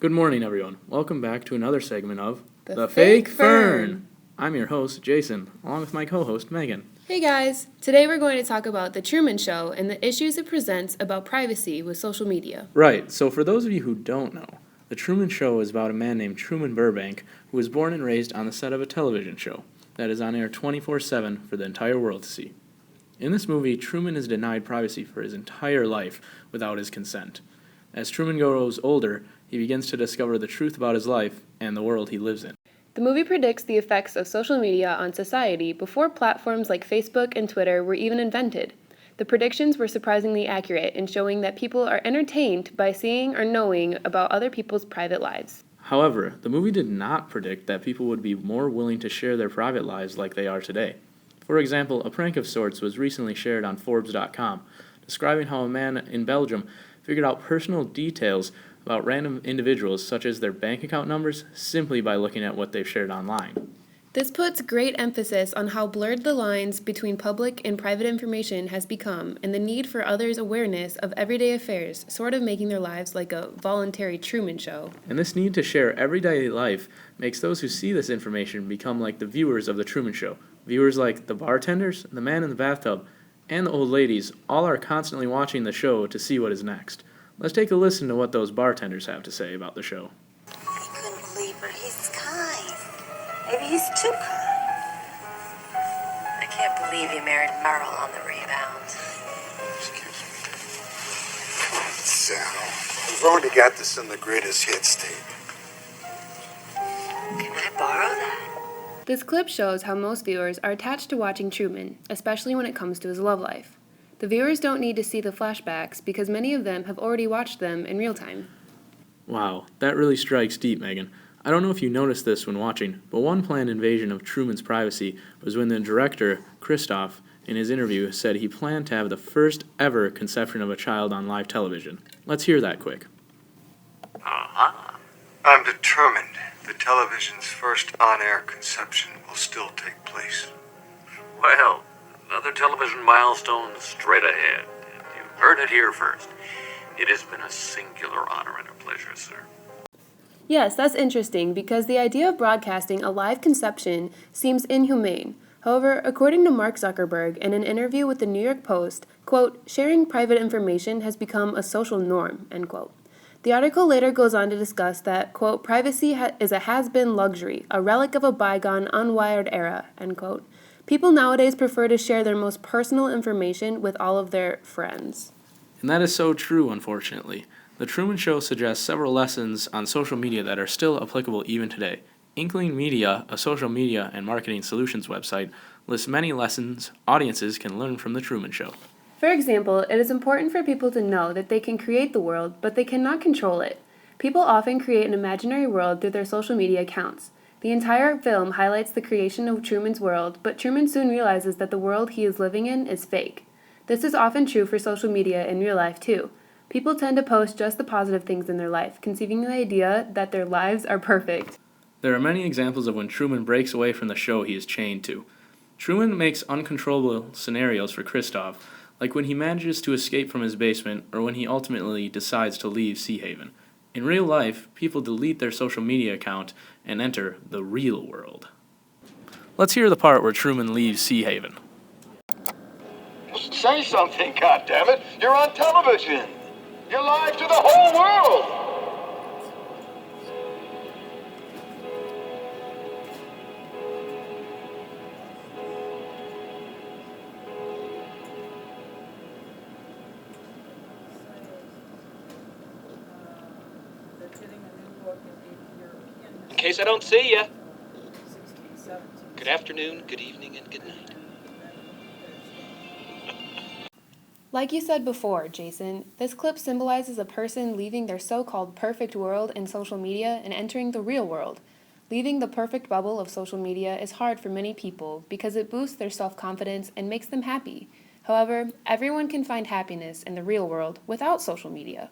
Good morning, everyone. Welcome back to another segment of The Fake Fern. I'm your host, Jason, along with my co-host, Megan. Hey guys! Today we're going to talk about The Truman Show and the issues it presents about privacy with social media. Right, so for those of you who don't know, The Truman Show is about a man named Truman Burbank who was born and raised on the set of a television show that is on air 24/7 for the entire world to see. In this movie, Truman is denied privacy for his entire life without his consent. As Truman grows older, he begins to discover the truth about his life and the world he lives in. The movie predicts the effects of social media on society before platforms like Facebook and Twitter were even invented. The predictions were surprisingly accurate in showing that people are entertained by seeing or knowing about other people's private lives. However, the movie did not predict that people would be more willing to share their private lives like they are today. For example, a prank of sorts was recently shared on Forbes.com, describing how a man in Belgium figured out personal details about random individuals such as their bank account numbers simply by looking at what they've shared online. This puts great emphasis on how blurred the lines between public and private information has become and the need for others' awareness of everyday affairs, sort of making their lives like a voluntary Truman Show. And this need to share everyday life makes those who see this information become like the viewers of The Truman Show. Viewers like the bartenders, the man in the bathtub, and the old ladies all are constantly watching the show to see what is next. Let's take a listen to what those bartenders have to say about the show. I couldn't believe her. He's kind. Maybe he's too kind. I can't believe he married Merrill on the rebound. Excuse me. Sal, we've already got this in the greatest hits tape. Can I borrow that? This clip shows how most viewers are attached to watching Truman, especially when it comes to his love life. The viewers don't need to see the flashbacks because many of them have already watched them in real time. Wow, that really strikes deep, Megan. I don't know if you noticed this when watching, but one planned invasion of Truman's privacy was when the director, Christof, in his interview said he planned to have the first ever conception of a child on live television. Let's hear that quick. I'm determined the television's first on-air conception will still take place. Well, another television milestone straight ahead. And you heard it here first. It has been a singular honor and a pleasure, sir. Yes, that's interesting because the idea of broadcasting a live conception seems inhumane. However, according to Mark Zuckerberg in an interview with the New York Post, quote, sharing private information has become a social norm, end quote. The article later goes on to discuss that, quote, privacy is a has-been luxury, a relic of a bygone, unwired era, end quote. People nowadays prefer to share their most personal information with all of their friends. And that is so true, unfortunately. The Truman Show suggests several lessons on social media that are still applicable even today. Inkling Media, a social media and marketing solutions website, lists many lessons audiences can learn from The Truman Show. For example, it is important for people to know that they can create the world, but they cannot control it. People often create an imaginary world through their social media accounts. The entire film highlights the creation of Truman's world, but Truman soon realizes that the world he is living in is fake. This is often true for social media in real life too. People tend to post just the positive things in their life, conceiving the idea that their lives are perfect. There are many examples of when Truman breaks away from the show he is chained to. Truman makes uncontrollable scenarios for Christof, like when he manages to escape from his basement or when he ultimately decides to leave Sea Haven. In real life, people delete their social media account and enter the real world. Let's hear the part where Truman leaves Sea Haven. Say something, goddammit! You're on television! You're live to the whole world! In case I don't see ya. Good afternoon, good evening, and good night. Like you said before, Jason, this clip symbolizes a person leaving their so-called perfect world in social media and entering the real world. Leaving the perfect bubble of social media is hard for many people because it boosts their self-confidence and makes them happy. However, everyone can find happiness in the real world without social media.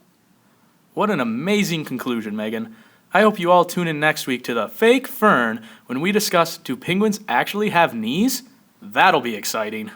What an amazing conclusion, Megan. I hope you all tune in next week to The Fake Fern when we discuss, do penguins actually have knees? That'll be exciting.